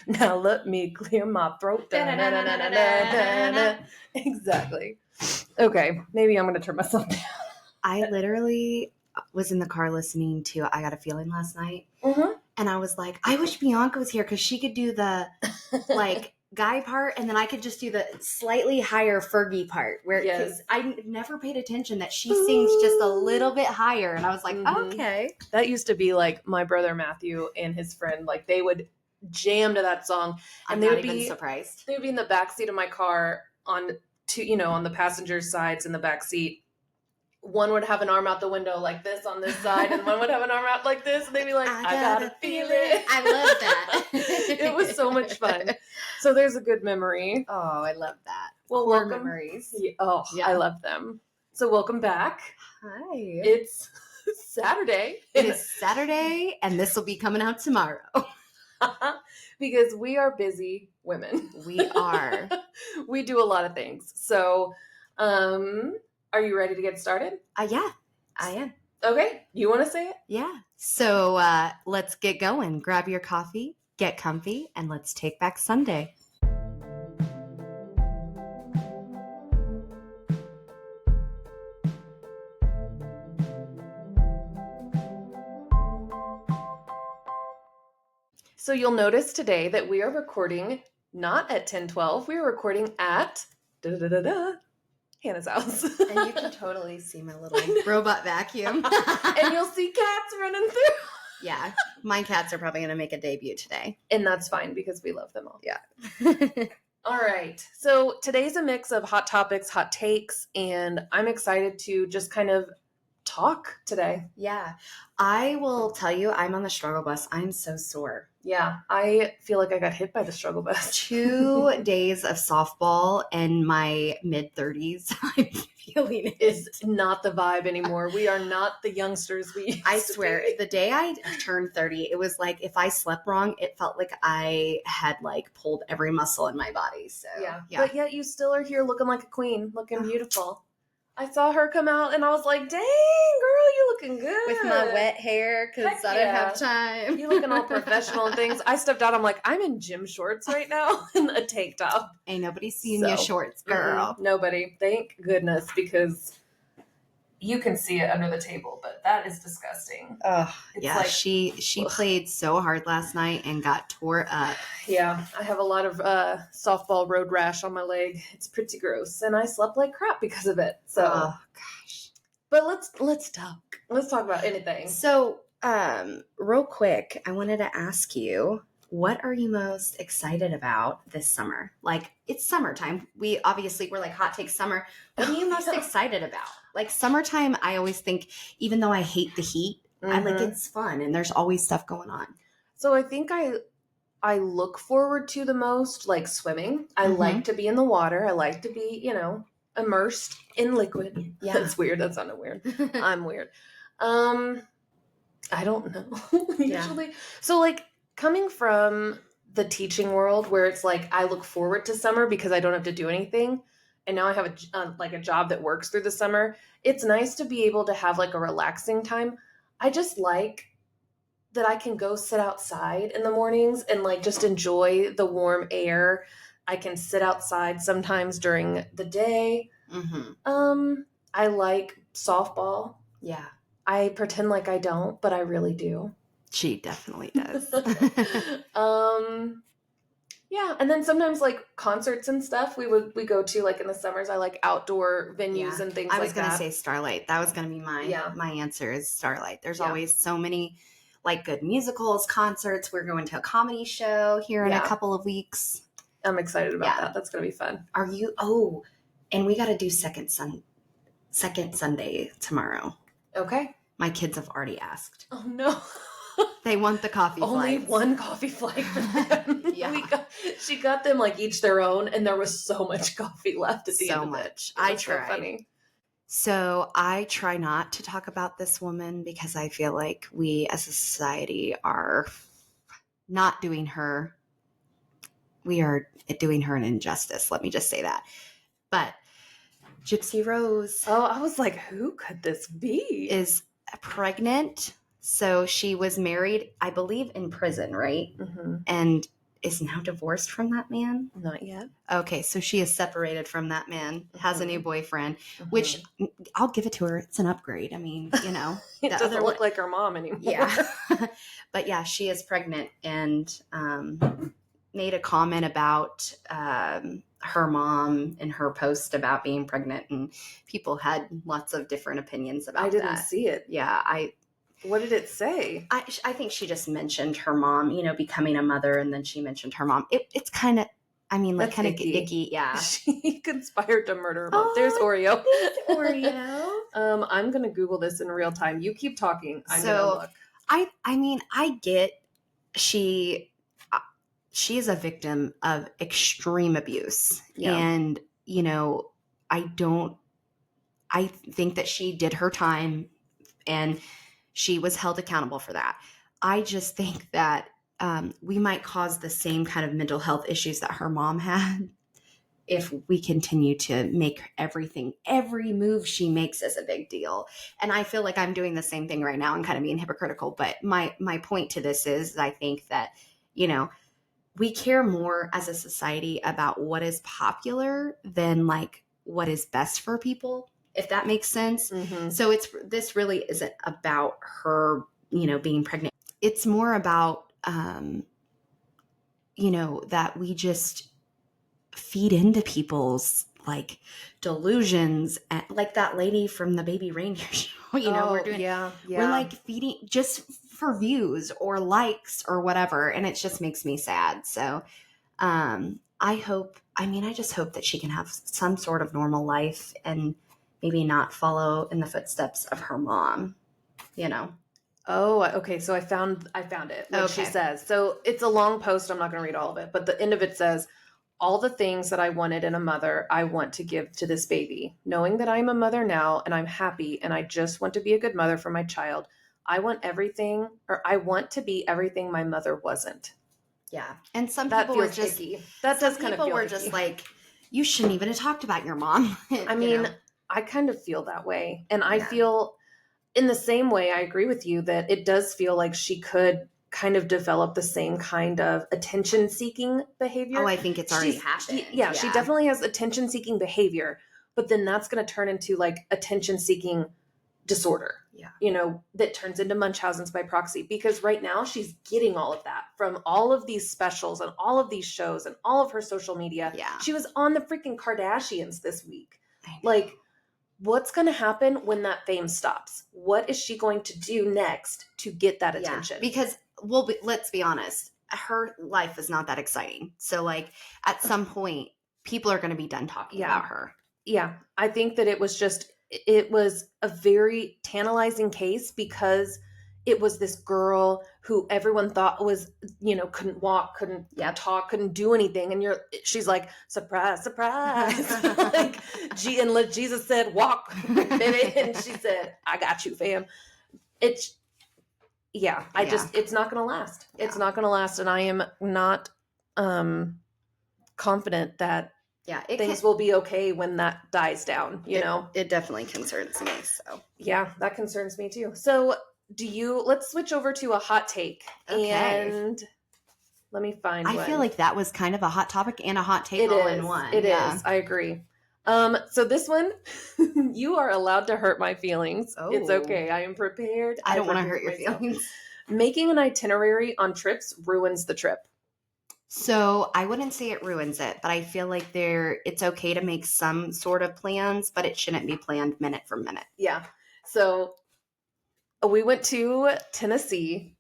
Now let me clear my throat. Exactly. Okay, maybe I'm going to turn myself down. I literally was in the car listening to I Got a Feeling last night. Mm-hmm. And I was like, I wish Bianca was here because she could do the like guy part, and then I could just do the slightly higher Fergie part. Where because I never paid attention that she sings just a little bit higher, and I was like, okay. That used to be like my brother Matthew and his friend, like they would jam to that song, and I'm not even surprised. They would be in the back seat of my car on the passenger sides in the back seat. One would have an arm out the window like this on this side, and one would have an arm out like this, and they'd be like, I gotta feel it. I love that. It was so much fun. So there's a good memory. Oh, I love that. Well, welcome. Memories. Yeah, I love them. So welcome back. Hi. It's Saturday. It is Saturday, and this will be coming out tomorrow. Because we are busy women. We are. We do a lot of things. So, are you ready to get started? Yeah, I am. Okay. You want to say it? Yeah. So let's get going. Grab your coffee, get comfy, and let's take back Sunday. So you'll notice today that we are recording not at 10:12. We are recording at Hannah's house. And you can totally see my little robot vacuum. And you'll see cats running through. Yeah. My cats are probably going to make a debut today. And that's fine because we love them all. Yeah. All right. So today's a mix of hot topics, hot takes, and I'm excited to just kind of talk today. Yeah. I will tell you, I'm on the struggle bus. I'm so sore. Yeah. I feel like I got hit by the struggle bus. 2 days of softball in my mid-30s. I'm feeling it. Is not the vibe anymore. We are not the youngsters we used I to swear, be. the day I turned 30, it was like if I slept wrong, it felt like I had like pulled every muscle in my body. So yeah. But yet you still are here looking like a queen, looking beautiful. I saw her come out and I was like, dang, girl, you looking good. With my wet hair because I didn't have time. You looking all professional and things. I stepped out. I'm like, I'm in gym shorts right now and a tank top. Ain't nobody seeing your shorts, girl. Nobody. Thank goodness, because you can see it under the table, but that is disgusting. Yeah, like, she played so hard last night and got tore up. Yeah, I have a lot of softball road rash on my leg. It's pretty gross, and I slept like crap because of it. So, gosh. But let's talk. Let's talk about anything. So, real quick, I wanted to ask you, what are you most excited about this summer? Like, it's summertime. We're like hot take summer. What are you most excited about? Like, summertime, I always think, even though I hate the heat, I like it's fun and there's always stuff going on. So I think I look forward to the most, like swimming. I like to be in the water. I like to be, immersed in liquid. Yeah. That's weird. That sounded weird. I'm weird. I don't know. Usually. Yeah. So like, coming from the teaching world where it's like I look forward to summer because I don't have to do anything, and now I have a job that works through the summer, it's nice to be able to have like a relaxing time. I just like that I can go sit outside in the mornings and like just enjoy the warm air. I can sit outside sometimes during the day. I like softball. Yeah. I pretend like I don't, but I really do. She definitely does. Yeah, and then sometimes like concerts and stuff we go to like in the summers. I like outdoor venues and things like that. I was going to say Starlight. That was going to be my answer is Starlight. There's always so many like good musicals, concerts. We're going to a comedy show here in a couple of weeks. I'm excited about that. That's going to be fun. Are you? Oh, and we got to do second Sunday tomorrow. Okay. My kids have already asked. Oh no. They want the coffee Only flights. One coffee flight for them. Yeah. She got them like each their own, and there was so much coffee left at the end of it. I tried. So funny. So I try not to talk about this woman because I feel like we as a society are not doing her. We are doing her an injustice. Let me just say that. But Gypsy Rose. Oh, I was like, who could this be? Is pregnant. So she was married, I believe, in prison, right? Mm-hmm. And is now divorced from that man. Not yet. Okay, so she is separated from that man, has a new boyfriend, which Mhm. I'll give it to her. It's an upgrade. I mean, it the doesn't other look one- like her mom anymore. yeah. But yeah, she is pregnant and made a comment about her mom in her post about being pregnant, and people had lots of different opinions about I didn't that. see it. Yeah, What did it say? I think she just mentioned her mom, becoming a mother, and then she mentioned her mom. It's kind of, like That's kind of icky. icky. Yeah. She conspired to murder her mom. Oh, There's Oreo. Oreo. I'm gonna Google this in real time. You keep talking. I'm So, gonna look. I get she is a victim of extreme abuse. Yeah. And, I think that she did her time and she was held accountable for that. I just think that we might cause the same kind of mental health issues that her mom had if we continue to make every move she makes is a big deal. And I feel like I'm doing the same thing right now and kind of being hypocritical. But my point to this is I think that, we care more as a society about what is popular than like what is best for people, if that makes sense. Mhm. So this really isn't about her, being pregnant. It's more about, that we just feed into people's like delusions, and like that lady from the Baby Reindeer show. We're doing, we're like feeding just for views or likes or whatever, and it just makes me sad. So I just hope that she can have some sort of normal life and maybe not follow in the footsteps of her mom, Oh, okay. So I found it. What she Okay. says. So it's a long post. I'm not going to read all of it, but the end of it says, "All the things that I wanted in a mother, I want to give to this baby. Knowing that I'm a mother now and I'm happy and I just want to be a good mother for my child. I want to be everything my mother wasn't." Yeah. And some That people were feels just icky. That does kind of people feel were icky. just like, you shouldn't even have talked about your mom. I mean, I kind of feel that way. And I Yeah. feel in the same way, I agree with you that it does feel like she could kind of develop the same kind of attention seeking behavior. Oh, I think it's already happened. Yeah, she definitely has attention seeking behavior, but then that's going to turn into like attention seeking disorder. Yeah. That turns into Munchausen's by proxy, because right now she's getting all of that from all of these specials and all of these shows and all of her social media. Yeah. She was on the freaking Kardashians this week. Like, what's going to happen when that fame stops? What is she going to do next to get that attention? Because let's be honest, her life is not that exciting. So like at some point, people are going to be done talking about her. Yeah, I think that it was a very tantalizing case because it was this girl who everyone thought was, couldn't walk, couldn't talk, couldn't do anything. And she's like, surprise, surprise. Like, and Jesus said, walk, baby. And she said, I got you, fam. It's not going to last. Yeah. It's not going to last. And I am not confident that things will be okay when that dies down, It definitely concerns me. So yeah, that concerns me too. So let's switch over to a hot take. Okay. And let me find one. I feel like that was kind of a hot topic and a hot take all in one. It is. I agree. So this one, you are allowed to hurt my feelings. Oh. It's okay. I am prepared. I don't want to hurt your myself. feelings. Making an itinerary on trips ruins the trip. So I wouldn't say it ruins it, but I feel like it's okay to make some sort of plans, but it shouldn't be planned minute for minute. Yeah. So we went to Tennessee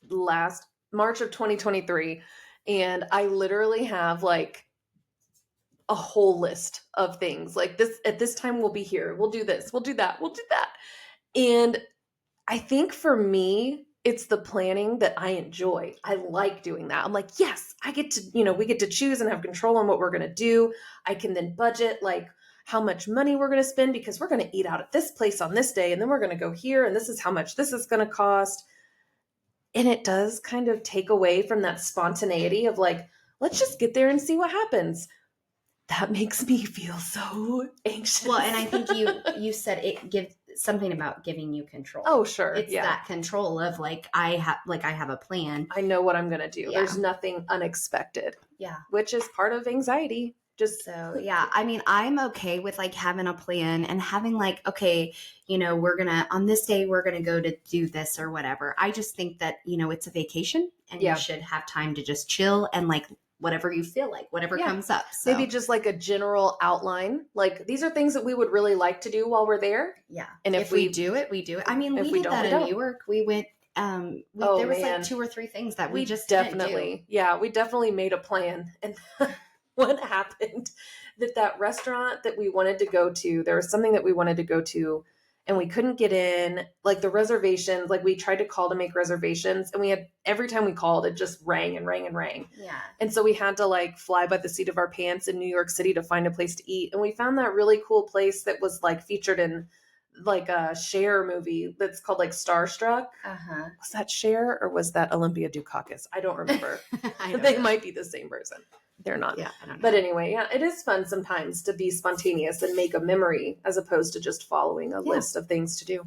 last March of 2023, and I literally have like a whole list of things like this. At this time, we'll be here. We'll do this. We'll do that. We'll do that. And I think for me, it's the planning that I enjoy. I like doing that. I'm like, yes, I get to, we get to choose and have control on what we're going to do. I can then budget like how much money we're going to spend because we're going to eat out at this place on this day. And then we're going to go here. And this is how much this is going to cost. And it does kind of take away from that spontaneity of like, let's just get there and see what happens. That makes me feel so anxious. Well, and I think you said it gives something about giving you control. Oh, sure. It's yeah. that control of I have a plan. I know what I'm going to do. Yeah. There's nothing unexpected. Yeah. Which is part of anxiety. Just So, yeah, I mean, I'm okay with having a plan and having okay, we're going to, on this day, we're going to go to do this or whatever. I just think that, it's a vacation and Yeah. you should have time to just chill and whatever you feel like, whatever Yeah. comes up. So. Maybe just a general outline. These are things that we would really like to do while we're there. Yeah. And if we do it, we do it. I mean, if we we did don't, that we in don't. New York. We went, there was 2 or 3 things that we just definitely, we definitely made a plan. And what happened that restaurant that we wanted to go to, there was something that we wanted to go to and we couldn't get in, the reservations, we tried to call to make reservations and we had, every time we called, it just rang and rang and rang. Yeah. And so we had to fly by the seat of our pants in New York City to find a place to eat. And we found that really cool place that was featured in a Cher movie that's called Starstruck. Uh-huh. Was that Cher or was that Olympia Dukakis? I don't remember. They They might be the same person. They're not. Yeah, I don't know. But anyway, it is fun sometimes to be spontaneous and make a memory as opposed to just following a list of things to do.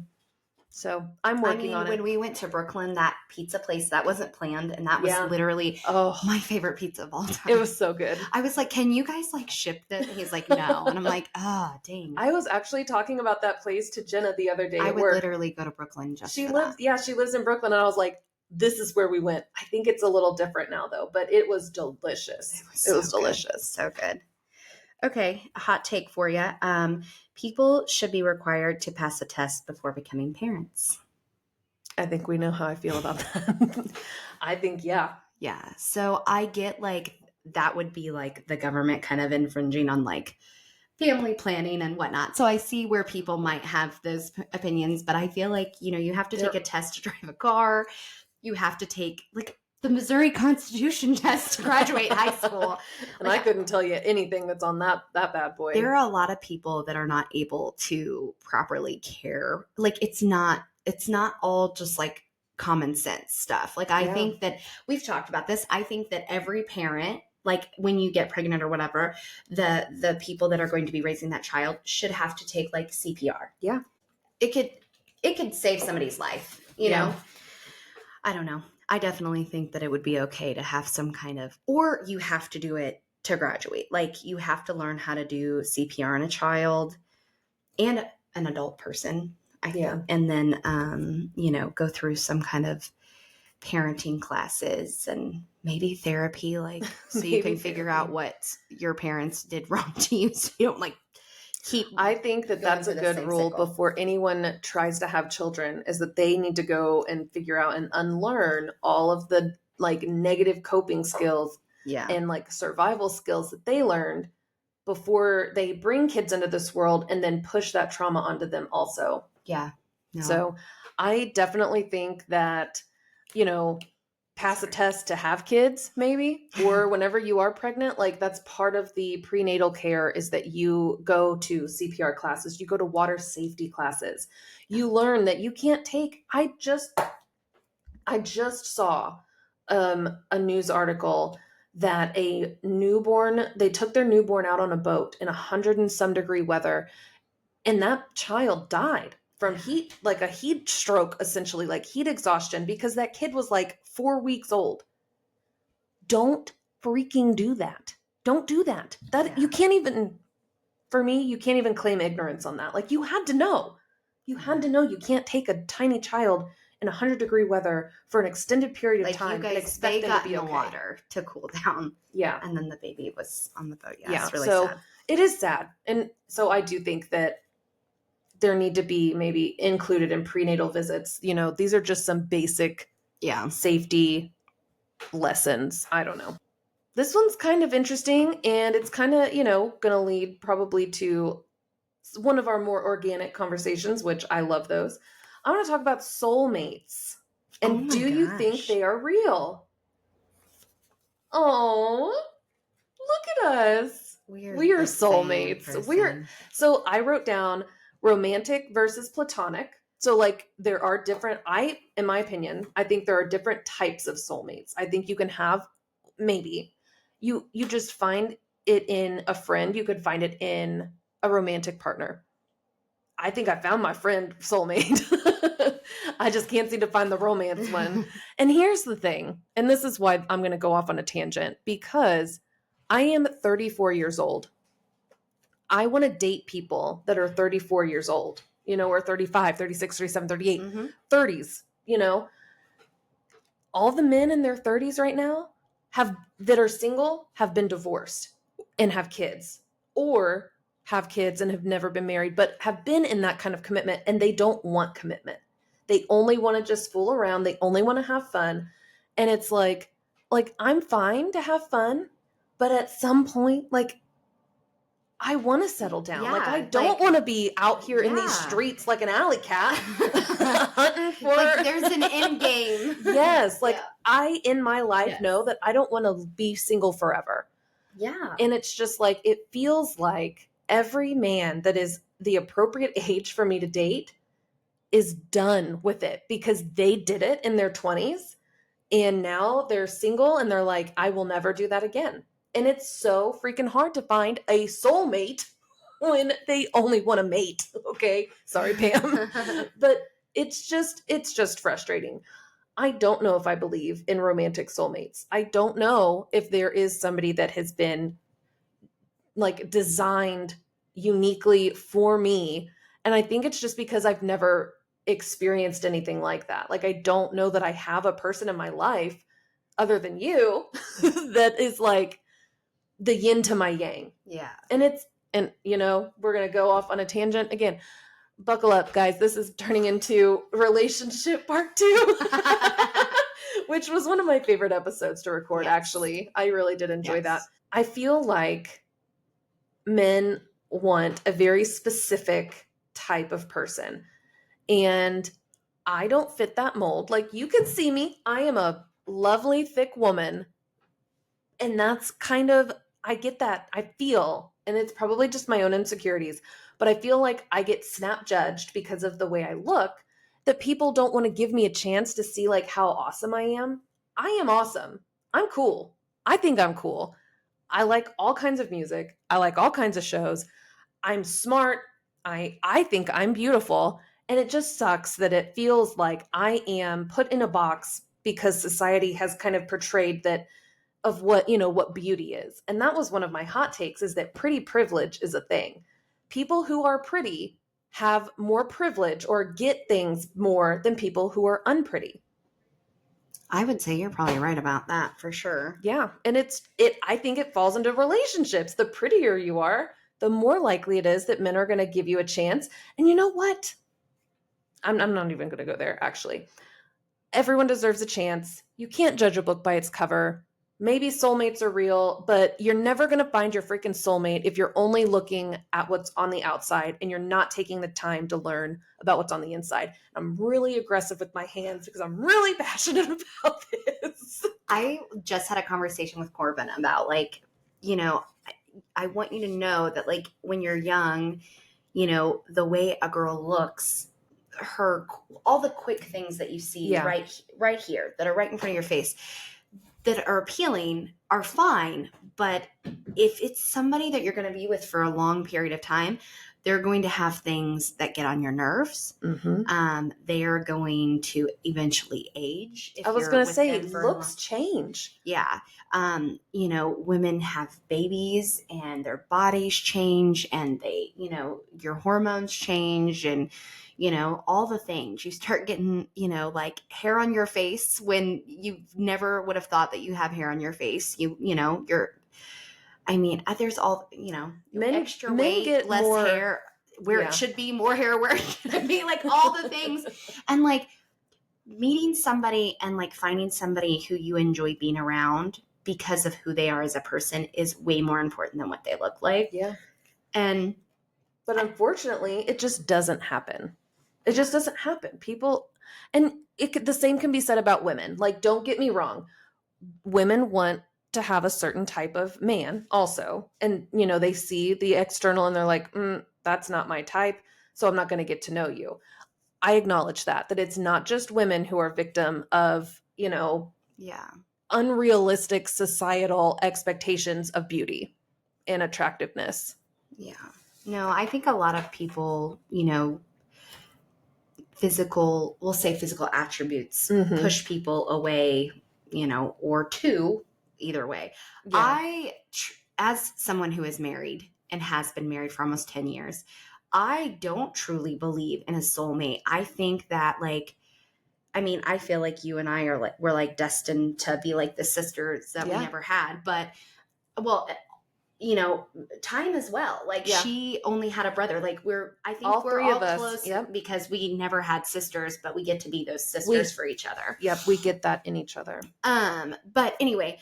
So I'm working on it. When we went to Brooklyn, that pizza place, that wasn't planned. And that was literally my favorite pizza of all time. It was so good. I was like, can you guys ship this? And he's like, no. And I'm like, dang. I was actually talking about that place to Jenna the other day. I would literally go to Brooklyn just she for lives. that. Yeah, she lives in Brooklyn. And I was like, this is where we went. I think it's a little different now though, but it was delicious. It was delicious. So good. Okay. A hot take for you. People should be required to pass a test before becoming parents. I think we know how I feel about that. I think, yeah. Yeah. So I get that would be the government kind of infringing on family planning and whatnot. So I see where people might have those opinions, but I feel you have to take a test to drive a car. You have to take the Missouri Constitution test to graduate high school. And I couldn't tell you anything that's on that bad boy. There are a lot of people that are not able to properly care. It's not all just common sense stuff. I think that we've talked about this. I think that every parent, when you get pregnant or whatever, the people that are going to be raising that child should have to take CPR. Yeah. It could save somebody's life, you know? I don't know. I definitely think that it would be okay to have some kind of, or you have to do it to graduate. You have to learn how to do CPR on a child and an adult person, I think. And then, go through some kind of parenting classes and maybe therapy, so you can figure out what your parents did wrong to you. So you don't keep. I think that that's a good rule cycle. Before anyone tries to have children is that they need to go and figure out and unlearn all of the negative coping skills and survival skills that they learned before they bring kids into this world and then push that trauma onto them also. Yeah. No. So I definitely think that, pass a test to have kids maybe, or whenever you are pregnant, that's part of the prenatal care is that you go to CPR classes, you go to water safety classes, you learn that you can't take, I just saw a news article that they took their newborn out on a boat in 100 and some degree weather and that child died from heat, a heat stroke, essentially, heat exhaustion, because that kid was 4 weeks old. Don't freaking do that. Don't do that. You can't even, for me, you can't even claim ignorance on that. You had to know. You had to know you can't take a tiny child in 100-degree weather for an extended period of time and expect them to be in okay. the water to cool down. Yeah. And then the baby was on the boat. Yeah. It's really so sad. It is sad. And so I do think that there need to be maybe included in prenatal visits. These are just some basic safety lessons. I don't know. This one's kind of interesting and it's kind of, going to lead probably to one of our more organic conversations, which I love those. I want to talk about soulmates. And do you think they are real? Oh, look at us. We are soulmates. So I wrote down romantic versus platonic. So there are different, in my opinion, I think there are different types of soulmates. I think you can have, maybe you just find it in a friend. You could find it in a romantic partner. I think I found my friend soulmate. I just can't seem to find the romance one. And here's the thing, and this is why I'm going to go off on a tangent, because I am 34 years old. I want to date people that are 34 years old, or 35, 36, 37, 38, 30s, all the men in their 30s right now that are single have been divorced and have kids, or have kids and have never been married, but have been in that kind of commitment, and they don't want commitment. They only want to just fool around. They only want to have fun. And it's like I'm fine to have fun, but at some point, I want to settle down. Yeah, I don't want to be out here in these Yeah. streets like an alley cat hunting for. There's an end game. Yes, Yeah. I in my life Yes. know that I don't want to be single forever. Yeah. And it's just it feels like every man that is the appropriate age for me to date is done with it because they did it in their 20s and now they're single and they're like, I will never do that again. And it's so freaking hard to find a soulmate when they only want to mate. Okay. Sorry, Pam. But it's just frustrating. I don't know if I believe in romantic soulmates. I don't know if there is somebody that has been designed uniquely for me. And I think it's just because I've never experienced anything like that. I don't know that I have a person in my life other than you that is the yin to my yang. Yeah. And we're going to go off on a tangent again. Buckle up, guys. This is turning into relationship part 2, which was one of my favorite episodes to record. Yes. Actually, I really did enjoy Yes. that. I feel like men want a very specific type of person, and I don't fit that mold. You can see me. I am a lovely, thick woman, and that's kind of, I get that. I feel, and it's probably just my own insecurities, but I feel like I get snap judged because of the way I look, that people don't want to give me a chance to see how awesome I am. I am awesome. I'm cool. I think I'm cool. I like all kinds of music. I like all kinds of shows. I'm smart. I think I'm beautiful. And it just sucks that it feels like I am put in a box because society has kind of portrayed that of what beauty is. And that was one of my hot takes, is that pretty privilege is a thing. People who are pretty have more privilege or get things more than people who are unpretty. I would say you're probably right about that for sure. Yeah. And I think it falls into relationships. The prettier you are, the more likely it is that men are going to give you a chance. And you know what? I'm not even going to go there, actually. Everyone deserves a chance. You can't judge a book by its cover. Maybe soulmates are real, but you're never going to find your freaking soulmate if you're only looking at what's on the outside and you're not taking the time to learn about what's on the inside. I'm really aggressive with my hands because I'm really passionate about this. I just had a conversation with Corbin about I want you to know that when you're young, the way a girl looks, all the quick things that you see Yeah. right here that are right in front of your face that are appealing are fine. But if it's somebody that you're going to be with for a long period of time, they're going to have things that get on your nerves. Mm-hmm. They are going to eventually age. I was going to say, looks change. Yeah. Women have babies and their bodies change, and they, your hormones change, and, all the things. You start getting, hair on your face when you never would have thought that you have hair on your face. There's all, extra men weight, get less more hair where Yeah. it should be, more hair where it should be, all the things. And meeting somebody and finding somebody who you enjoy being around because of who they are as a person is way more important than what they look like. Yeah. But unfortunately, it just doesn't happen. It just doesn't happen. People, and the same can be said about women. Don't get me wrong. Women want to have a certain type of man also. And, they see the external and they're like, that's not my type, so I'm not going to get to know you. I acknowledge that it's not just women who are victim of, unrealistic societal expectations of beauty and attractiveness. Yeah. No, I think a lot of people, we'll say physical attributes Mhm. push people away, or two, either way. Yeah. As someone who is married and has been married for almost 10 years, I don't truly believe in a soulmate. I think that, like, I mean, I feel like you and I we're like destined to be like the sisters that we Yeah. never had. But, well, time as well. Like, Yeah. she only had a brother. Like, I think All we're three all of us. close Yep. because we never had sisters, but we get to be those sisters for each other. Yep. We get that in each other. But anyway,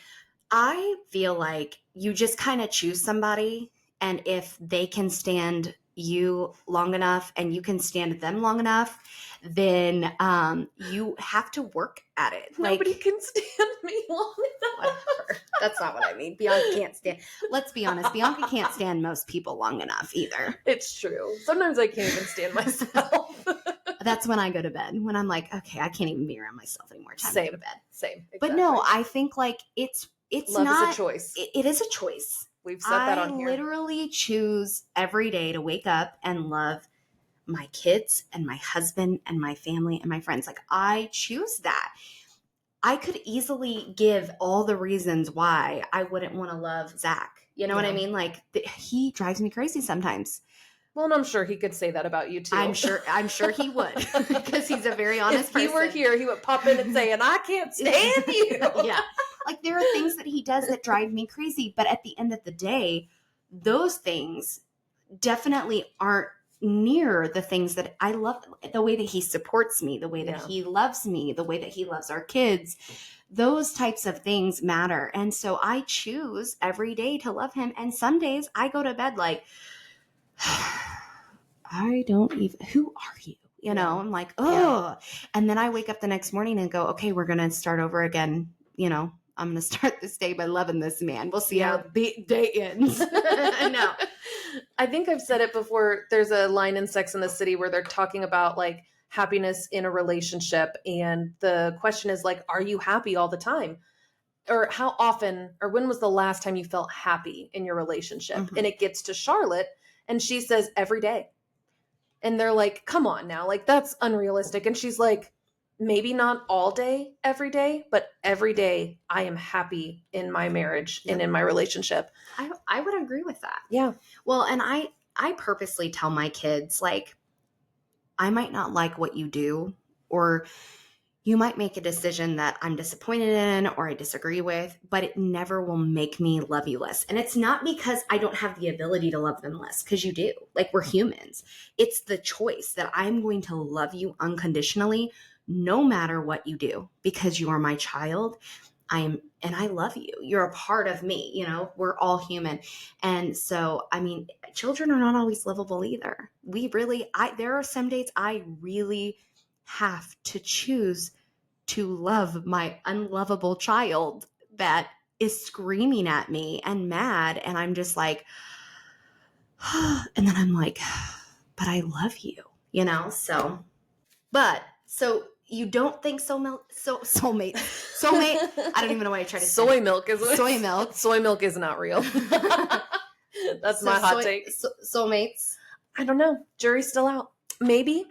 I feel like you just kind of choose somebody, and if they can stand you long enough and you can stand them long enough, then you have to work at it. Nobody Like, can stand me long enough. whatever. That's not what I mean. Bianca can't stand. Let's be honest. Bianca can't stand most people long enough either. It's true. Sometimes I can't even stand myself. That's when I go to bed. When I'm like, okay, I can't even be around myself anymore. Time to Same. go to bed. Same. But no, I think like it's love not is a choice. It is a choice. We've said that on here. I literally choose every day to wake up and love my kids and my husband and my family and my friends. Like, I choose that. I could easily give all the reasons why I wouldn't want to love Zach. You know what I Yeah. mean? Like, he drives me crazy sometimes. Well, and I'm sure he could say that about you too. I'm sure he would, because he's a very honest person. If he were here, he would pop in and say, and I can't stand you. Yeah. Like, there are things that he does that drive me crazy, but at the end of the day, those things definitely aren't near the things that I love. The way that he supports me, the way that he loves me, the way that he loves our kids. Those types of things matter. And so I choose every day to love him. And some days I go to bed like, I don't even, who are you? You know, I'm like, oh. And then I wake up the next morning and go, okay, we're going to start over again. I'm going to start this day by loving this man. We'll see how the day ends. No. I think I've said it before. There's a line in Sex and the City where they're talking about like happiness in a relationship. And the question is like, are you happy all the time? Or how often, or when was the last time you felt happy in your relationship? Mhm. And it gets to Charlotte and she says every day. And they're like, come on now, like that's unrealistic. And she's like, maybe not all day, every day, but every day I am happy in my marriage and in my relationship. I would agree with that. Yeah. Well, and I purposely tell my kids, like, I might not like what you do, or you might make a decision that I'm disappointed in or I disagree with, but it never will make me love you less. And it's not because I don't have the ability to love them less, because you do. Like, we're humans. It's the choice that I'm going to love you unconditionally, no matter what you do, because you are my child. And I love you. You're a part of me. We're all human. And so, I mean, children are not always lovable either. There are some days I really have to choose to love my unlovable child that is screaming at me and mad. And I'm just like, and then I'm like, but I love you, so you don't think soulmate, I don't even know what I tried to say. Soy milk is Soy milk. Soy milk is not real. That's my hot take. Soulmates. I don't know. Jury's still out. Maybe.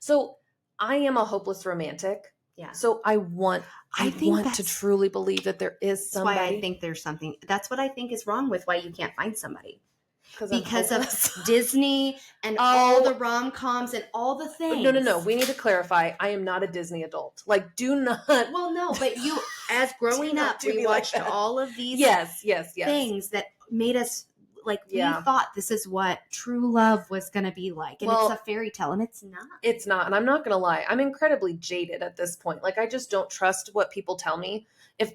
So I am a hopeless romantic. Yeah. So I want to truly believe that there is somebody. That's why I think there's something. That's what I think is wrong with why you can't find somebody. Because of Disney and all the rom-coms and all the things. No. We need to clarify. I am not a Disney adult. Like, do not. Well, no, but you, as growing up, we watched all of these things that made us, like, we thought this is what true love was going to be like. And it's a fairy tale, and it's not. It's not. And I'm not going to lie. I'm incredibly jaded at this point. Like, I just don't trust what people tell me. If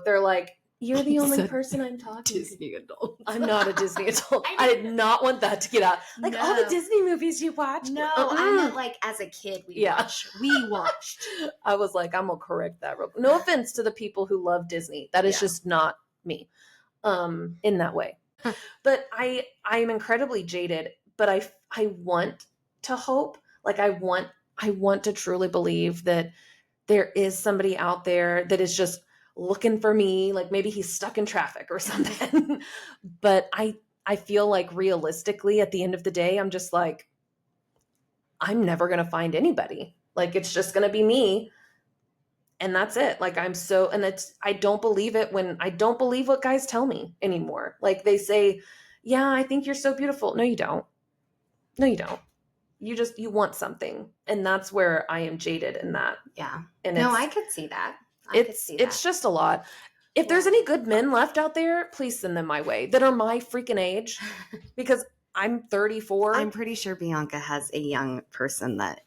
they're like, you're the only person I'm talking Disney adult. I'm not a Disney adult. I did not want that to get out. Like, all the Disney movies you watch. No, I meant like as a kid we watched. I was like, I'm going to correct that. No offense to the people who love Disney. That is just not me in that way. But I am incredibly jaded, but I want to hope. Like, I want to truly believe that there is somebody out there that is just looking for me. Like, maybe he's stuck in traffic or something. But I I feel like realistically at the end of the day, I'm just like, I'm never going to find anybody. Like, it's just going to be me. And that's it. Like, I don't believe it I don't believe what guys tell me anymore. Like, they say, yeah, I think you're so beautiful. No, you don't. No, you don't. You want something. And that's where I am jaded in that. Yeah. And No, I could see that. it's just a lot. If there's any good men left out there, please send them my way that are my freaking age, because I'm 34. I'm pretty sure Bianca has a young person that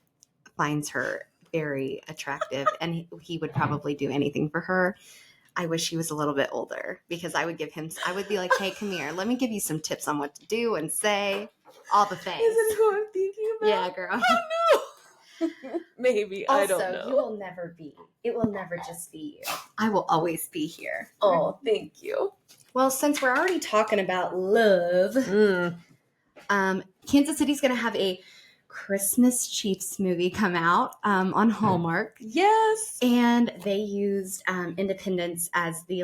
finds her very attractive, and he would probably do anything for her. I wish he was a little bit older, because I would be like, hey, come here. Let me give you some tips on what to do and say, all the things. Isn't who I'm thinking about? Yeah, girl. Oh, no. Maybe. Also, I don't know. you will never be. It will never just be you. I will always be here. Oh, thank you. Well, since we're already talking about love, Kansas City's going to have a Christmas Chiefs movie come out on Hallmark. Yes. And they used Independence as the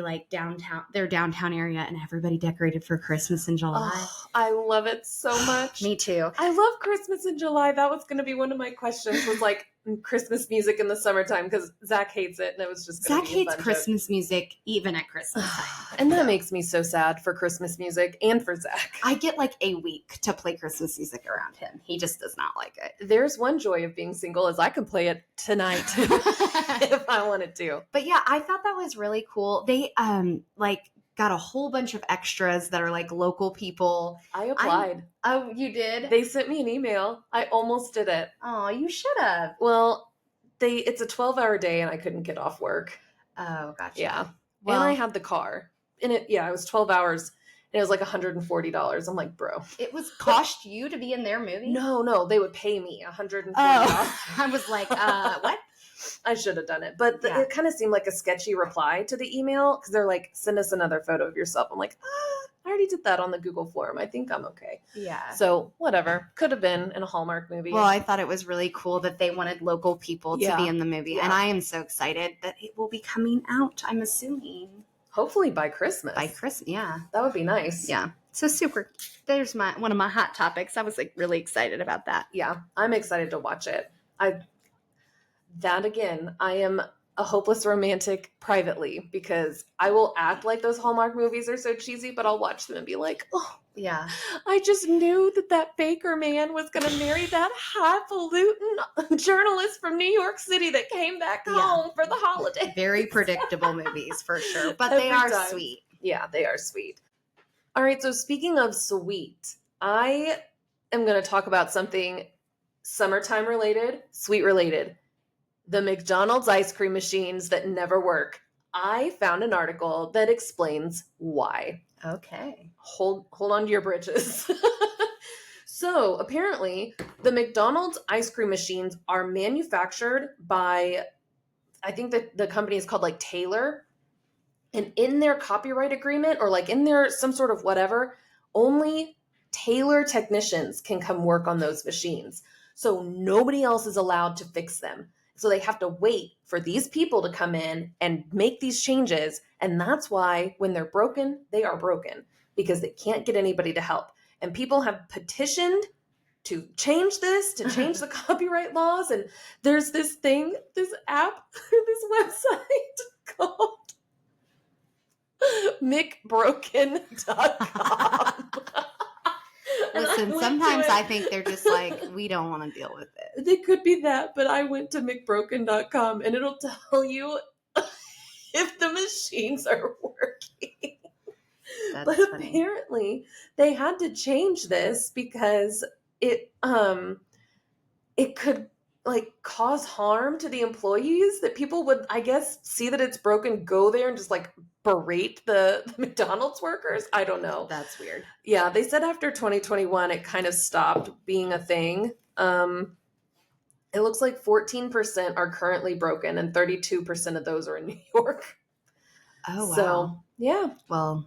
their downtown area, and everybody decorated for Christmas in July. Oh, I love it so much. Me too. I love Christmas in July. That was going to be one of my questions, was like Christmas music in the summertime, because Zach hates it, and it was just Zach hates Christmas music even at Christmas time. And that makes me so sad for Christmas music and for Zach. I get like a week to play Christmas music around him. He just does not like it. There's one joy of being single, is I can play it tonight if I wanted to. But yeah, I thought that was really cool. They got a whole bunch of extras that are like local people. I applied. Oh, you did? They sent me an email. I almost did it. Oh, you should have. Well, it's a 12-hour day and I couldn't get off work. Oh, gotcha. Yeah. Well, and I had the car. And it was 12 hours. And it was like $140. I'm like, bro. It was cost you to be in their movie? No. They would pay me $140. I was like, what? I should have done it. But it kind of seemed like a sketchy reply to the email, because they're like, send us another photo of yourself. I'm like, I already did that on the Google form. I think I'm okay. Yeah. So whatever. Could have been in a Hallmark movie. Well, I thought it was really cool that they wanted local people to be in the movie. Yeah. And I am so excited that it will be coming out, I'm assuming. Hopefully by Christmas. Yeah. That would be nice. Yeah. So super. There's one of my hot topics. I was like really excited about that. Yeah. I'm excited to watch it. I am a hopeless romantic privately, because I will act like those Hallmark movies are so cheesy, but I'll watch them and be like, oh, yeah, I just knew that Baker man was going to marry that highfalutin journalist from New York City that came back home for the holiday. Very predictable movies for sure, but Every they are time. sweet. Yeah, they are sweet. All right, so speaking of sweet, I am going to talk about something summertime related, sweet related. The McDonald's ice cream machines that never work. I found an article that explains why. Okay. Hold on to your britches. So apparently the McDonald's ice cream machines are manufactured by, I think that the company is called like Taylor. And in their copyright agreement, or like in their some sort of whatever, only Taylor technicians can come work on those machines. So nobody else is allowed to fix them. So they have to wait for these people to come in and make these changes. And that's why when they're broken, they are broken, because they can't get anybody to help. And people have petitioned to change this, to change the copyright laws. And there's this app, this website called McBroken.com. Listen, sometimes I think they're just like, we don't want to deal with it. They could be that, but I went to McBroken.com and it'll tell you if the machines are working. That's but funny. Apparently they had to change this because it could like cause harm to the employees, that people would, I guess, see that it's broken, go there and just like berate the McDonald's workers. I don't know. That's weird. Yeah, they said after 2021 it kind of stopped being a thing. It looks like 14% are currently broken and 32% of those are in New York. Oh, wow. So, yeah. Well,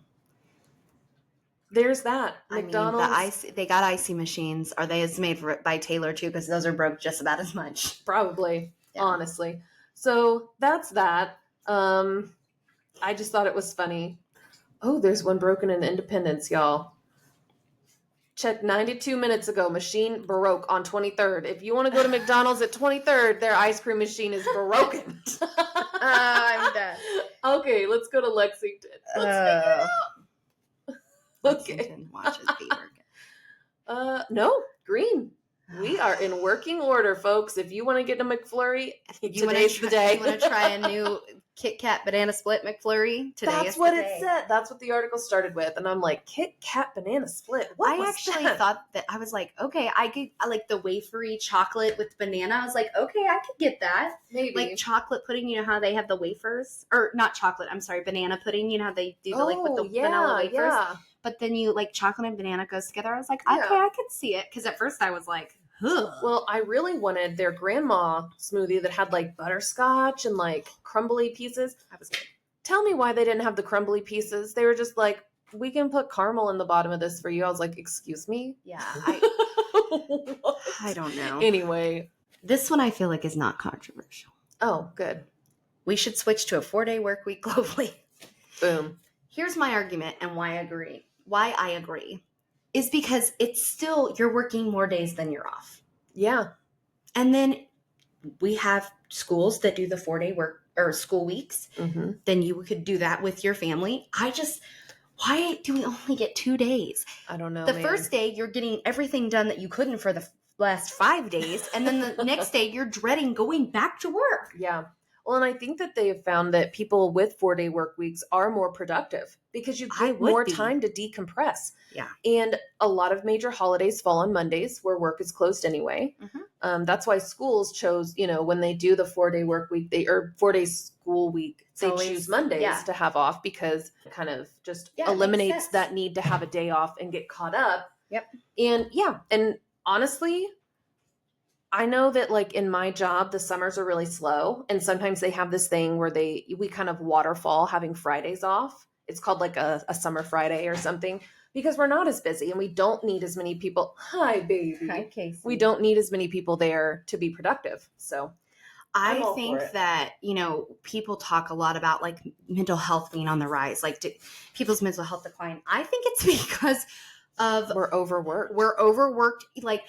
there's that. McDonald's. They got icy machines. Are they made by Taylor too? Because those are broke just about as much. Probably, Yeah. honestly. So that's that. I just thought it was funny. Oh, there's one broken in Independence, y'all. checked 92 minutes ago. Machine broke on 23rd. If you want to go to McDonald's at 23rd, their ice cream machine is broken. I'm done. Okay, let's go to Lexington. Let's figure it out. Okay. Lexington watches Beaver. No, green. We are in working order, folks. If you want to get a McFlurry, today's the day. You want to try a new Kit Kat banana split McFlurry? Today That's is what the it day. said. That's what the article started with. And I'm like, Kit Kat banana split. What I was actually that? thought that I was like, okay, I like the wafery chocolate with banana. I was like, okay, I could get that. Maybe. Like chocolate pudding, you know how they have the wafers? Or not chocolate, I'm sorry, banana pudding. You know how they do the like with the vanilla wafers? Yeah. But then you like chocolate and banana goes together. I was like, Yeah. okay, I could see it. Because at first I was like, ugh. Well, I really wanted their grandma smoothie that had like butterscotch and like crumbly pieces. I was good. Tell me why they didn't have the crumbly pieces. They were just like, we can put caramel in the bottom of this for you. I was like, excuse me? Yeah, What? I don't know. Anyway. This one I feel like is not controversial. Oh, good. We should switch to a 4-day work week globally. Boom. Here's my argument and why I agree is because it's still, you're working more days than you're off. Yeah. And then we have schools that do the 4-day work or school weeks. Mm-hmm. Then you could do that with your family. Why do we only get 2 days? I don't know. The man. first day, you're getting everything done that you couldn't for the last 5 days. And then the next day, you're dreading going back to work. Yeah. Well, and I think that they have found that people with 4-day work weeks are more productive because you I get would more be. time to decompress. Yeah. And a lot of major holidays fall on Mondays where work is closed anyway. Mhm. That's why schools chose, when they do the 4-day work week, 4-day school week, It's they always- choose Mondays yeah. to have off because it kind of just Yeah, it makes eliminates sense. that need to have a day off and get caught up. Yep. And yeah, and honestly, I know that like in my job, the summers are really slow. And sometimes they have this thing where we kind of waterfall having Fridays off. It's called like a summer Friday or something because we're not as busy and we don't need as many people. Hi, baby. Hi, Casey. We don't need as many people there to be productive. So I'm I all think for it. that, people talk a lot about like mental health being on the rise, like people's mental health decline. I think it's because of we're overworked. we're overworked. Like,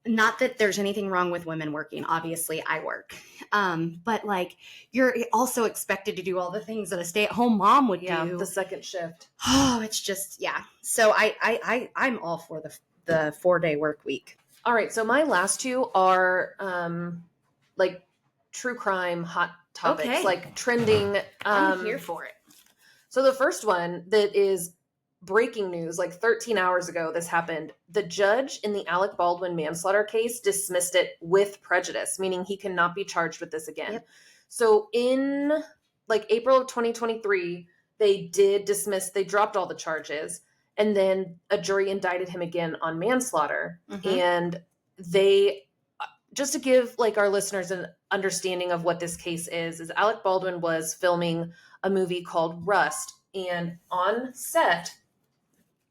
not that there's anything wrong with women working. Obviously, I work. But like, you're also expected to do all the things that a stay-at-home mom would do. the second shift. Oh, it's just, yeah. So I'm all for the 4-day work week. All right. So my last two are like true crime hot topics, Okay. like trending. I'm here for it. So the first one that is breaking news, like 13 hours ago, this happened. The judge in the Alec Baldwin manslaughter case dismissed it with prejudice, meaning he cannot be charged with this again. Yep. So in like April of 2023, they dropped all the charges. And then a jury indicted him again on manslaughter. Mhm. And they, just to give like our listeners an understanding of what this case is Alec Baldwin was filming a movie called Rust. And on set,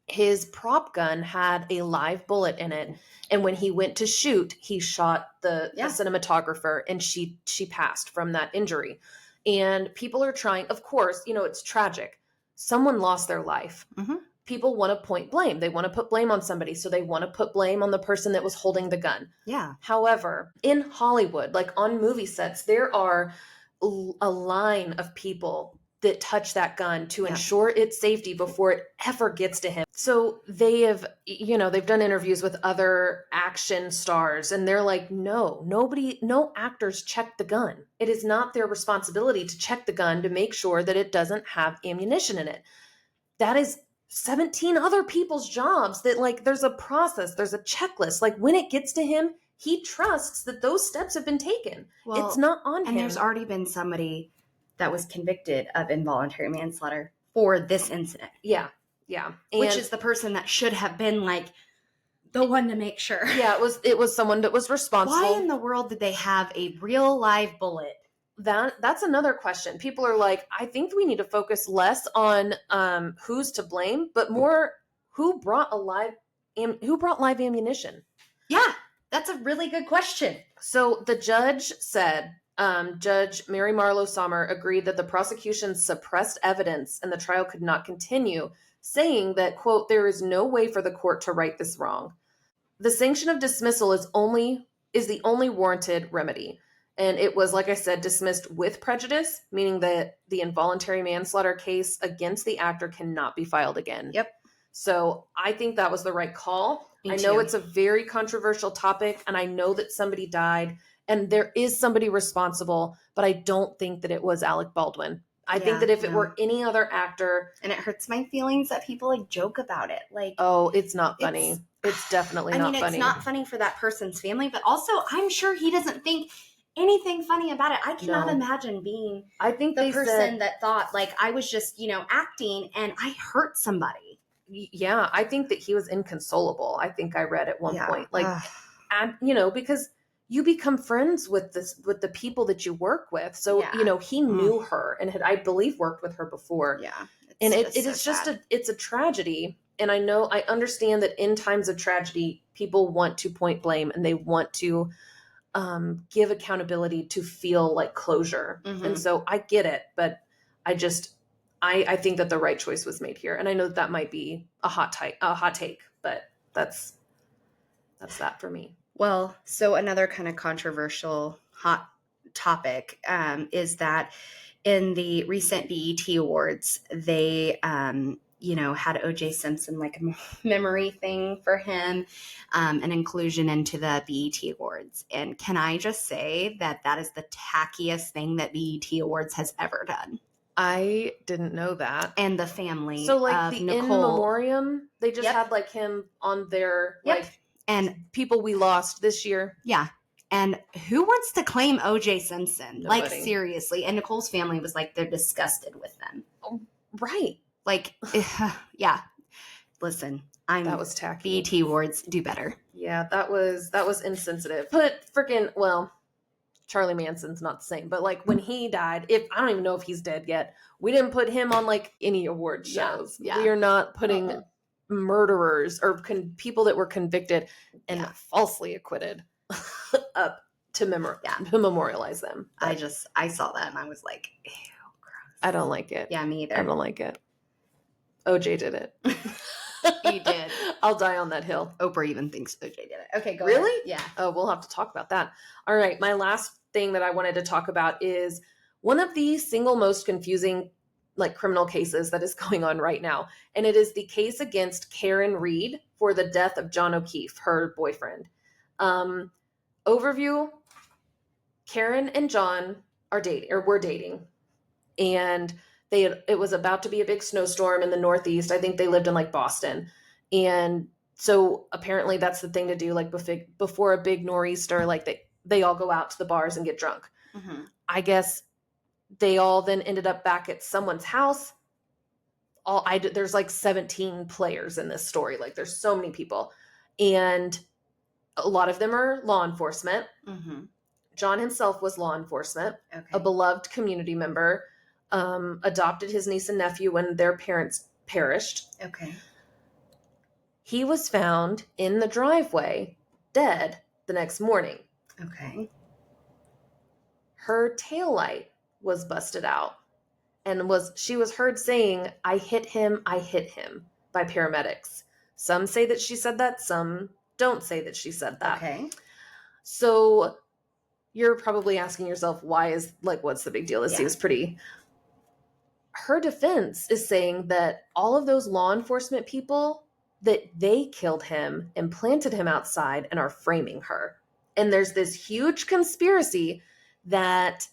his prop gun had a live bullet in it. And when he went to shoot, he shot the cinematographer and she passed from that injury. And people are trying, of course, it's tragic. Someone lost their life. Mhm. People want to point blame. They want to put blame on somebody. So they want to put blame on the person that was holding the gun. Yeah. However, in Hollywood, like on movie sets, there are a line of people that touch that gun to ensure its safety before it ever gets to him. So they have, they've done interviews with other action stars and they're like, no actors check the gun. It is not their responsibility to check the gun to make sure that it doesn't have ammunition in it. That is 17 other people's jobs that like, there's a process, there's a checklist. Like when it gets to him, he trusts that those steps have been taken. Well, it's not on him. And there's already been somebody that was convicted of involuntary manslaughter for this incident. Yeah. Which is the person that should have been like the one to make sure. Yeah, it was someone that was responsible. Why in the world did they have a real live bullet? That's another question. People are like, I think we need to focus less on who's to blame, but more who brought live ammunition. Yeah, that's a really good question. So the judge said Judge Mary Marlowe Sommer agreed that the prosecution suppressed evidence and the trial could not continue, saying that, quote, there is no way for the court to right this wrong. The sanction of dismissal is the only warranted remedy. And it was, like I said, dismissed with prejudice, meaning that the involuntary manslaughter case against the actor cannot be filed again. Yep. So I think that was the right call. Me I know too. it's a very controversial topic, and I know that somebody died, and there is somebody responsible, but I don't think that it was Alec Baldwin. I think that if it were any other actor. And it hurts my feelings that people like joke about it. Like, oh, it's not funny. It's definitely not funny. It's not funny for that person's family, but also I'm sure he doesn't think anything funny about it. I cannot imagine being I think the person that thought like I was just, acting and I hurt somebody. Yeah, I think that he was inconsolable. I think I read at one point. And because you become friends with the people that you work with. So, he knew her and had, I believe, worked with her before. Yeah. And it is just it's a tragedy. And I understand that in times of tragedy, people want to point blame and they want to give accountability to feel like closure. Mm-hmm. And so I get it, but I think that the right choice was made here. And I know that might be a hot take, but that's that for me. Well, so another kind of controversial hot topic is that in the recent BET Awards, they, had O.J. Simpson, like a memory thing for him, an inclusion into the BET Awards. And can I just say that is the tackiest thing that BET Awards has ever done? I didn't know that. And the family so like of the Nicole. In Memoriam, they just had like him on their and people we lost this year. Yeah. And who wants to claim O.J. Simpson? Nobody. Like, seriously. And Nicole's family was like, they're disgusted with them. Oh, right. Like, yeah. Listen, that was tacky. BET Awards, do better. Yeah, that was insensitive. Charlie Manson's not the same, but like when he died, I don't even know if he's dead yet, we didn't put him on like any award shows. Yeah. We are not putting murderers or people that were convicted and falsely acquitted up to memorialize them. But I saw that and I was like, ew, gross. I don't like it. Yeah, me either. I don't like it. OJ did it. He did. I'll die on that hill. Oprah even thinks OJ did it. Okay, go really? ahead. Yeah. Oh, we'll have to talk about that. All right. My last thing that I wanted to talk about is one of the single most confusing criminal cases that is going on right now. And it is the case against Karen Reed for the death of John O'Keefe, her boyfriend. Overview: Karen and John were dating. And it was about to be a big snowstorm in the Northeast. I think they lived in like Boston. And so apparently that's the thing to do, like before a big nor'easter, like they all go out to the bars and get drunk. Mm-hmm. I guess they all then ended up back at someone's house. There's like 17 players in this story. Like there's so many people. And a lot of them are law enforcement. Mm-hmm. John himself was law enforcement, okay. A beloved community member, adopted his niece and nephew when their parents perished. Okay. He was found in the driveway, dead, the next morning. Okay. Her taillight was busted out and she was heard saying, I hit him, by paramedics. Some say that she said that, some don't say that she said that. Okay. So you're probably asking yourself, what's the big deal? This seems pretty. Her defense is saying that all of those law enforcement people, that they killed him and planted him outside and are framing her. And there's this huge conspiracy that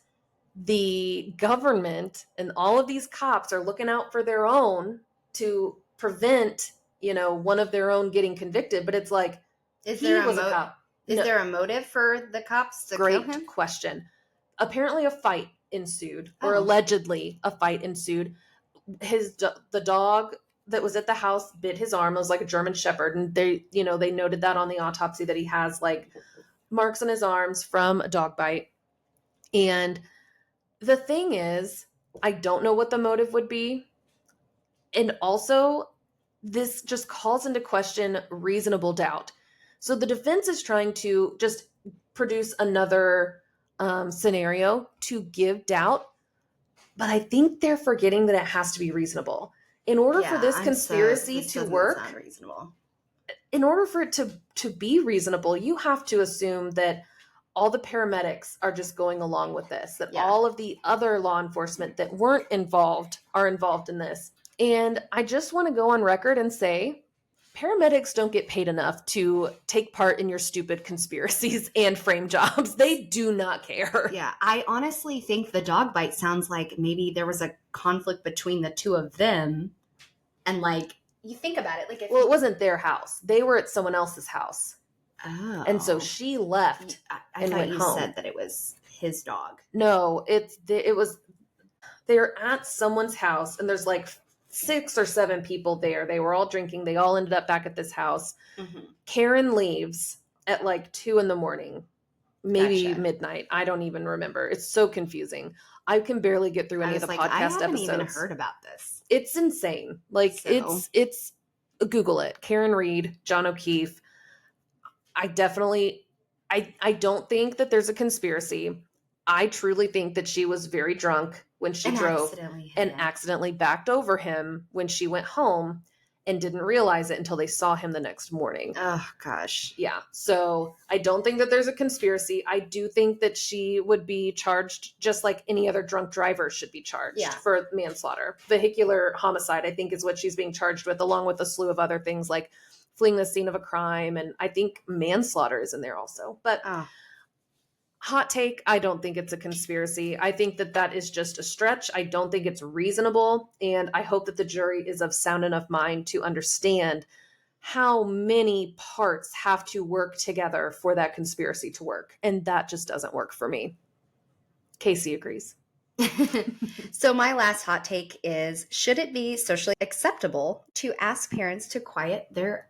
the government and all of these cops are looking out for their own to prevent, one of their own getting convicted. But it's like, is there a motive for the cops to kill him? Great question. Apparently a fight ensued, or allegedly a fight ensued. The dog that was at the house bit his arm. It was like a German Shepherd. And they noted that on the autopsy that he has like marks on his arms from a dog bite. And the thing is, I don't know what the motive would be. And also, this just calls into question reasonable doubt. So the defense is trying to just produce another scenario to give doubt, but I think they're forgetting that it has to be reasonable. In order for this conspiracy this to doesn't work, sound reasonable. in order for it to be reasonable, you have to assume that all the paramedics are just going along with this, that all of the other law enforcement that weren't involved are involved in this. And I just want to go on record and say, paramedics don't get paid enough to take part in your stupid conspiracies and frame jobs. They do not care. Yeah, I honestly think the dog bite sounds like maybe there was a conflict between the two of them. And like, you think about it, like if Well, it wasn't their house. They were at someone else's house. Oh. And so she left I and thought went you home. said that it was his dog. No, they're at someone's house and there's like 6 or 7 people there. They were all drinking. They all ended up back at this house. Mm-hmm. Karen leaves at like 2 a.m, maybe Gotcha. midnight. I don't even remember. It's so confusing. I can barely get through any of the podcast I haven't episodes. even heard about this. It's insane. Like So. it's Google it. Karen Reed, John O'Keefe. I don't think that there's a conspiracy. I truly think that she was very drunk when she drove and accidentally backed over him when she went home and didn't realize it until they saw him the next morning. Oh, gosh. Yeah. So I don't think that there's a conspiracy. I do think that she would be charged just like any other drunk driver should be charged for manslaughter. Vehicular homicide, I think, is what she's being charged with, along with a slew of other things like fleeing the scene of a crime. And I think manslaughter is in there also. But hot take, I don't think it's a conspiracy. I think that that is just a stretch. I don't think it's reasonable. And I hope that the jury is of sound enough mind to understand how many parts have to work together for that conspiracy to work. And that just doesn't work for me. Casey agrees. So my last hot take is, should it be socially acceptable to ask parents to quiet their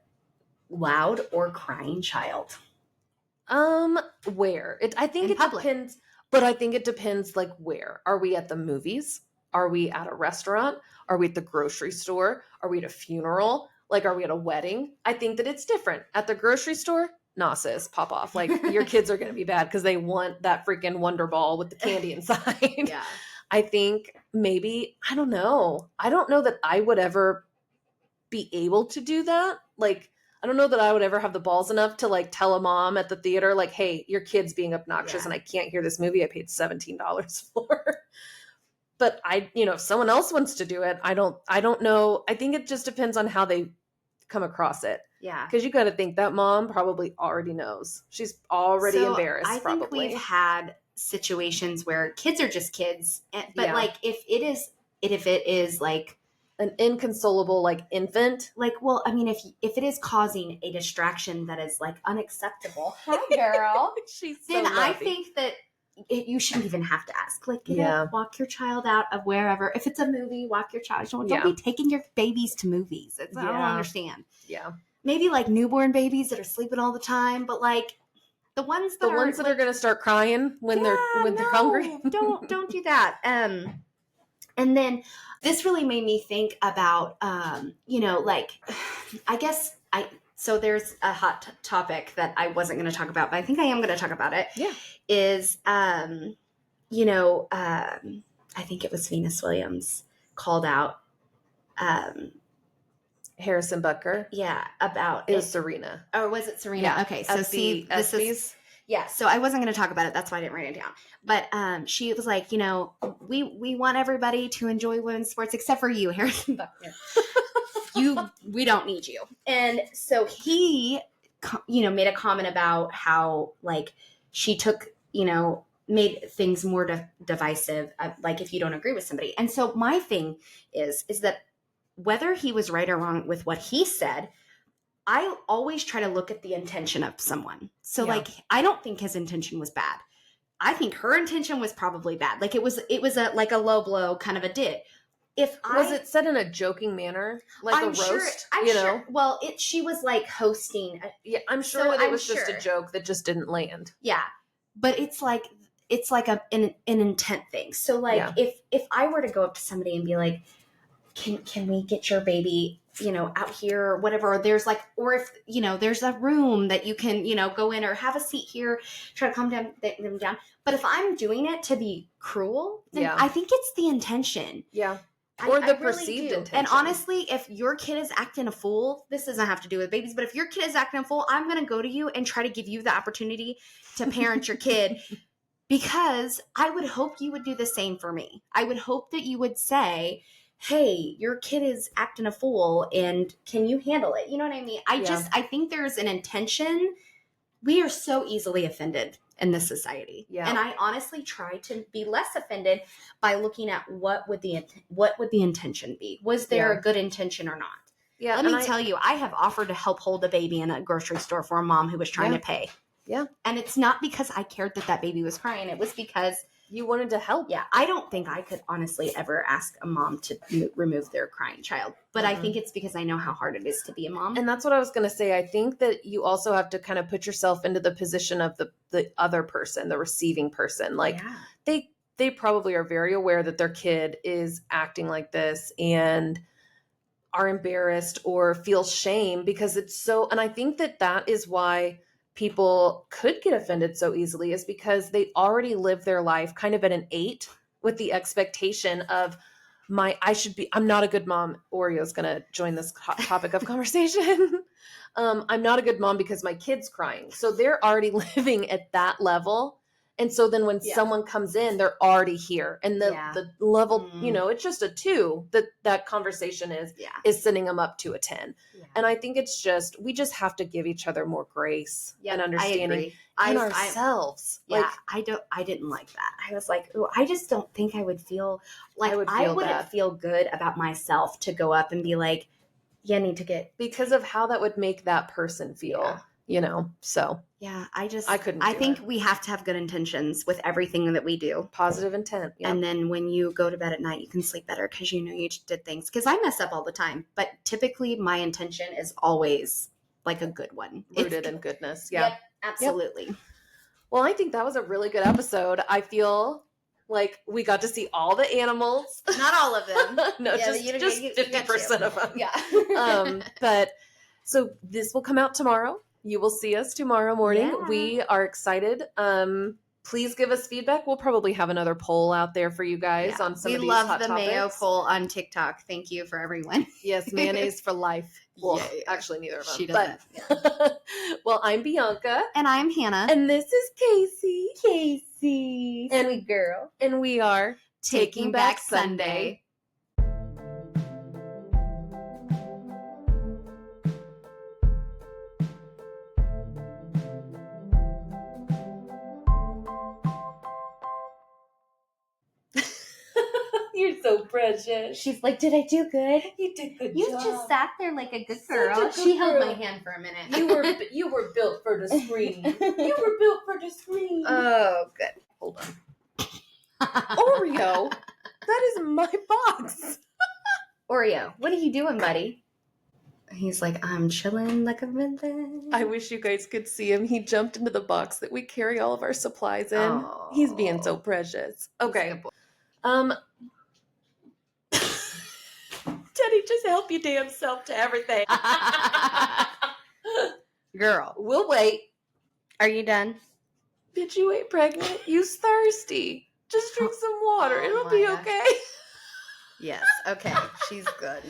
loud or crying child? Where? I think In it public. depends, but I think it depends like where. Are we at the movies? Are we at a restaurant? Are we at the grocery store? Are we at a funeral? Like, are we at a wedding? I think that it's different. At the grocery store, nah, sis, pop off. Like, your kids are going to be bad because they want that freaking Wonder Ball with the candy inside. Yeah. I think maybe, I don't know. I don't know that I would ever be able to do that. Like, I don't know that I would ever have the balls enough to like tell a mom at the theater, like, hey, your kid's being obnoxious and I can't hear this movie I paid $17 for. But if someone else wants to do it, I don't know. I think it just depends on how they come across it. Yeah. Because you got to think that mom probably already knows. She's already embarrassed. I think we've had situations where kids are just kids, but like if it is like an inconsolable like infant, like, well, I mean, if it is causing a distraction that is like unacceptable, hi girl, she's then so I lovey. think that you shouldn't even have to ask. Like, walk your child out of wherever. If it's a movie, walk your child. Don't be taking your babies to movies. I don't understand. Yeah, maybe like newborn babies that are sleeping all the time, but like the ones that are going to start crying when they're hungry. don't do that. And then this really made me think about, like, I guess so there's a hot topic that I wasn't going to talk about, but I think I am going to talk about it. Yeah. Is, I think it was Venus Williams called out, Harrison Butker. Yeah. About it was Serena. Or was it Serena? Yeah. Okay. So this is. Yeah, so I wasn't going to talk about it. That's why I didn't write it down. But she was like, we want everybody to enjoy women's sports except for you, Harrison Buckner. We don't need you. And so he, made a comment about how like she took, made things more divisive, like if you don't agree with somebody. And so my thing is that whether he was right or wrong with what he said, I always try to look at the intention of someone. So like, I don't think his intention was bad. I think her intention was probably bad. Like it was a like a low blow kind of a dig. Was it said in a joking manner, like a roast? I'm sure. Well, she was like hosting. I'm sure that it was just a joke that just didn't land. Yeah, but it's like an intent thing. So like, if I were to go up to somebody and be like, can we get your baby, out here or whatever? Or there's like, or if, there's a room that you can, go in or have a seat here, try to calm them down. But if I'm doing it to be cruel, then Yeah. I think it's the intention. Yeah. Or the I really perceived do. intention. And honestly, if your kid is acting a fool, this doesn't have to do with babies, but if your kid is acting a fool, I'm going to go to you and try to give you the opportunity to parent your kid, because I would hope you would do the same for me. I would hope that you would say, hey, your kid is acting a fool and can you handle it? You know what I mean? I think there's an intention. We are so easily offended in this society. Yeah. And I honestly try to be less offended by looking at what would the intention be? Was there a good intention or not? Yeah. Let me tell you, I have offered to help hold a baby in a grocery store for a mom who was trying to pay. Yeah. And it's not because I cared that baby was crying. It was because you wanted to help. Yeah. I don't think I could honestly ever ask a mom to remove their crying child. But I think it's because I know how hard it is to be a mom. And that's what I was going to say. I think that you also have to kind of put yourself into the position of the other person, the receiving person. Like they probably are very aware that their kid is acting like this and are embarrassed or feel shame because it's so, and I think that is why people could get offended so easily, is because they already live their life kind of at an 8 with the expectation of I'm not a good mom. Oreo's going to join this topic of conversation. I'm not a good mom because my kid's crying. So they're already living at that level. And so then when someone comes in, they're already here. And the level, it's just a 2 that conversation is sending them up to a 10. Yeah. And I think it's we just have to give each other more grace and understanding in ourselves. I didn't like that. I was like, oh, I just don't think I would feel like I wouldn't feel good about myself to go up and be like, you need to get, because of how that would make that person feel. So yeah, I couldn't. I think we have to have good intentions with everything that we do. Positive intent. Yep. And then when you go to bed at night, you can sleep better because you did things. Because I mess up all the time, but typically my intention is always like a good one. Rooted in goodness. Yeah. Yep, absolutely. Yep. Well, I think that was a really good episode. I feel like we got to see all the animals. Not all of them. No, just 50% of them. Yeah. But so this will come out tomorrow. You will see us tomorrow morning. Yeah. We are excited. Please give us feedback. We'll probably have another poll out there for you guys on some of these hot topics. We love the mayo poll on TikTok. Thank you for everyone. Yes, mayonnaise for life. Well, actually, neither of them. She doesn't. But, well, I'm Bianca. And I'm Hannah. And this is Casey. Casey. And sweet girl. And we are Taking Back Sunday. You're so precious. She's like, did I do good? You did good. You just sat there like a good girl. She held my hand for a minute. You were built for the screen. You were built for the screen. Oh, good. Hold on. Oreo, that is my box. Oreo, what are you doing, buddy? He's like, I'm chilling like a villain. I wish you guys could see him. He jumped into the box that we carry all of our supplies in. Oh. He's being so precious. Okay. Teddy, just help your damn self to everything. Girl. We'll wait. Are you done? Bitch, you ain't pregnant. You's thirsty. Just drink some water. It'll be okay. Yes. Okay. She's good.